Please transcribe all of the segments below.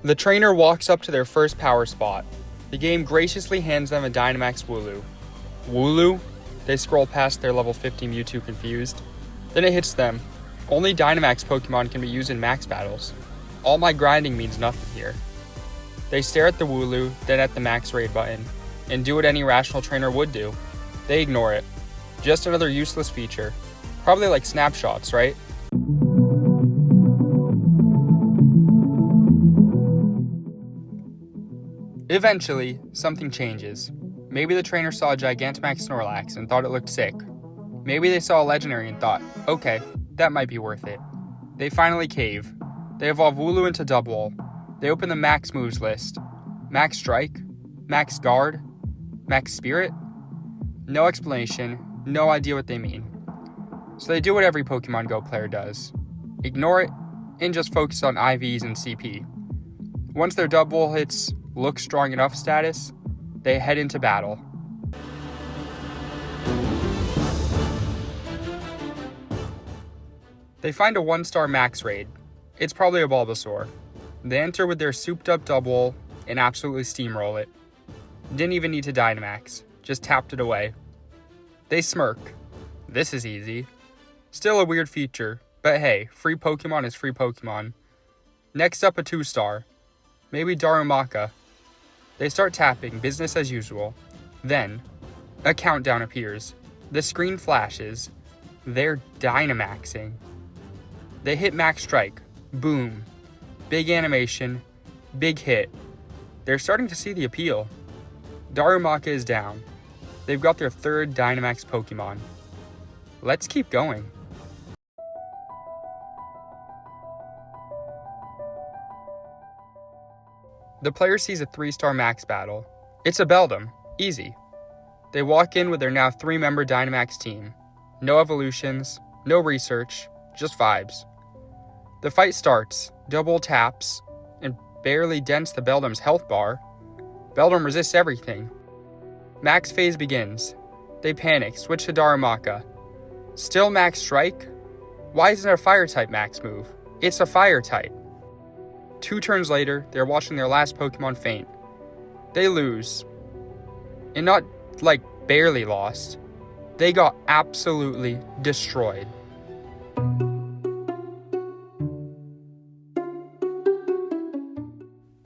The trainer walks up to their first power spot. The game graciously hands them a Dynamax Wooloo. Wooloo? They scroll past their level 50 Mewtwo confused. Then it hits them. Only Dynamax Pokemon can be used in max battles. All my grinding means nothing here. They stare at the Wooloo, then at the max raid button, and do what any rational trainer would do. They ignore it. Just another useless feature. Probably like snapshots, right? Eventually, something changes. Maybe the trainer saw a Gigantamax Snorlax and thought it looked sick. Maybe they saw a legendary and thought, okay, that might be worth it. They finally cave. They evolve Wooloo into Double. They open the max moves list. Max Strike? Max Guard? Max Spirit? No explanation, no idea what they mean. So they do what every Pokemon Go player does. Ignore it, and just focus on IVs and CP. Once their Double hits look strong enough status, they head into battle. They find a 1-star max raid. It's probably a Bulbasaur. They enter with their souped up Double and absolutely steamroll it. Didn't even need to Dynamax, just tapped it away. They smirk. This is easy. Still a weird feature, but hey, free Pokemon is free Pokemon. Next up, a 2-star. Maybe Darumaka. They start tapping, business as usual. Then, a countdown appears. The screen flashes. They're Dynamaxing. They hit Max Strike. Boom. Big animation. Big hit. They're starting to see the appeal. Darumaka is down. They've got their third Dynamax Pokemon. Let's keep going. The player sees a 3-star max battle. It's a Beldum. Easy. They walk in with their now 3-member Dynamax team. No evolutions, no research, just vibes. The fight starts, Double taps, and barely dents the Beldum's health bar. Beldum resists everything. Max phase begins. They panic, switch to Darumaka. Still Max Strike? Why isn't it a Fire-type Max move? It's a Fire-type. 2 turns later, they're watching their last Pokemon faint. They lose. And not, like, barely lost. They got absolutely destroyed.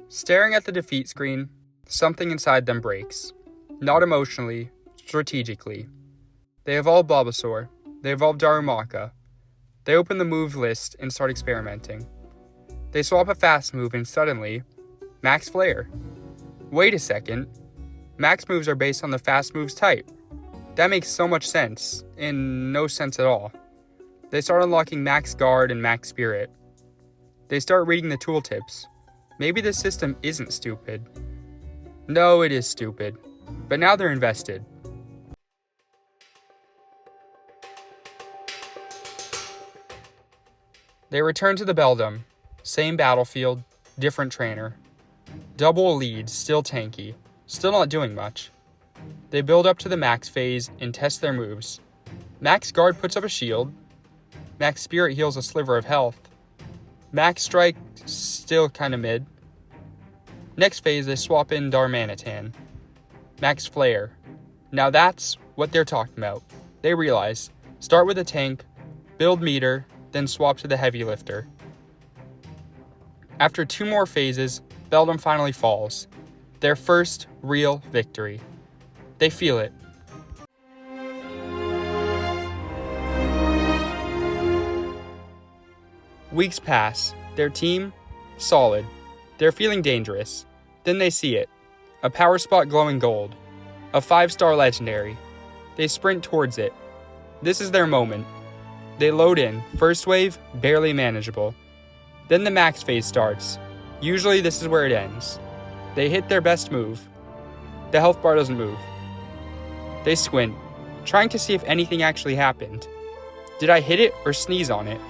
Staring at the defeat screen, something inside them breaks. Not emotionally, strategically. They evolve Bulbasaur. They evolve Darumaka. They open the move list and start experimenting. They swap a fast move and suddenly, Max Flare. Wait a second. Max moves are based on the fast moves type. That makes so much sense, and no sense at all. They start unlocking Max Guard and Max Spirit. They start reading the tooltips. Maybe this system isn't stupid. No, it is stupid. But now they're invested. They return to the Beldum. Same battlefield, different trainer. Double leads, still tanky. Still not doing much. They build up to the max phase and test their moves. Max Guard puts up a shield. Max Spirit heals a sliver of health. Max Strike, still kinda mid. Next phase, they swap in Darmanitan. Max Flare. Now that's what they're talking about. They realize, start with a tank, build meter, then swap to the heavy lifter. After 2 more phases, Beldum finally falls. Their first real victory. They feel it. Weeks pass. Their team? Solid. They're feeling dangerous. Then they see it. A power spot glowing gold. A 5-star legendary. They sprint towards it. This is their moment. They load in. First wave, barely manageable. Then the max phase starts. Usually this is where it ends. They hit their best move. The health bar doesn't move. They squint, trying to see if anything actually happened. Did I hit it or sneeze on it?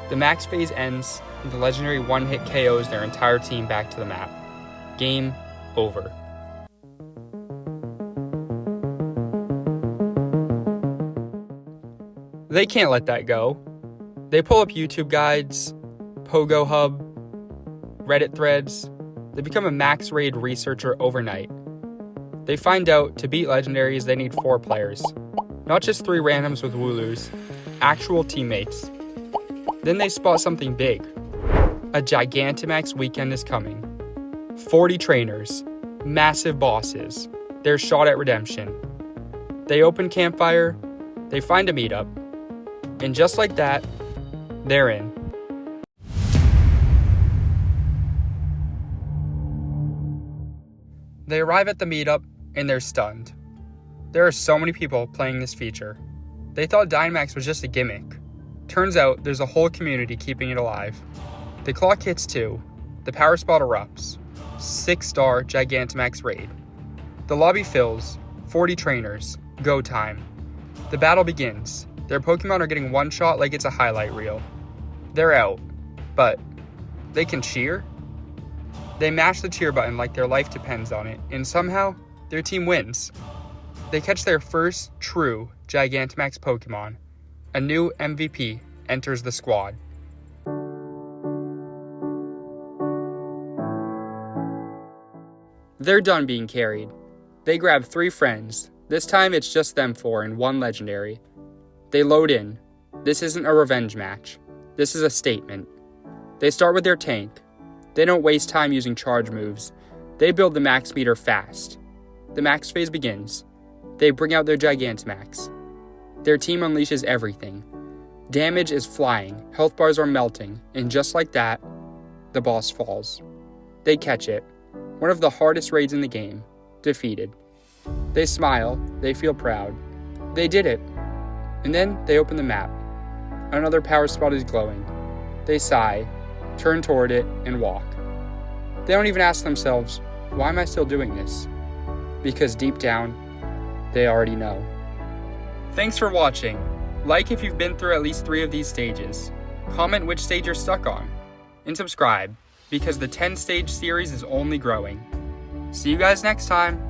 The max phase ends, and the legendary one-hit KOs their entire team back to the map. Game over. They can't let that go. They pull up YouTube guides, Pogo Hub, Reddit threads. They become a max raid researcher overnight. They find out to beat legendaries they need 4 players. Not just 3 randoms with Wooloos, actual teammates. Then they spot something big. A Gigantamax weekend is coming. 40 trainers, massive bosses, their shot at redemption. They open Campfire, they find a meetup, and just like that, they're in. They arrive at the meetup, and they're stunned. There are so many people playing this feature. They thought Dynamax was just a gimmick. Turns out there's a whole community keeping it alive. The clock hits 2. The power spot erupts. 6-star Gigantamax raid. The lobby fills. 40 trainers. Go time. The battle begins. Their Pokemon are getting one shot like it's a highlight reel. They're out. But they can cheer? They mash the cheer button like their life depends on it, and somehow their team wins. They catch their first true Gigantamax Pokemon. A new MVP enters the squad. They're done being carried. They grab 3 friends. This time it's just them 4 and 1 legendary. They load in. This isn't a revenge match. This is a statement. They start with their tank. They don't waste time using charge moves. They build the max meter fast. The max phase begins. They bring out their Gigantamax. Their team unleashes everything. Damage is flying, health bars are melting, and just like that, the boss falls. They catch it. One of the hardest raids in the game. Defeated. They smile, they feel proud. They did it. And then they open the map. Another power spot is glowing. They sigh, turn toward it, and walk. They don't even ask themselves, why am I still doing this? Because deep down, they already know. Thanks for watching. Like if you've been through at least 3 of these stages. Comment which stage you're stuck on. And subscribe, because the 10-stage series is only growing. See you guys next time.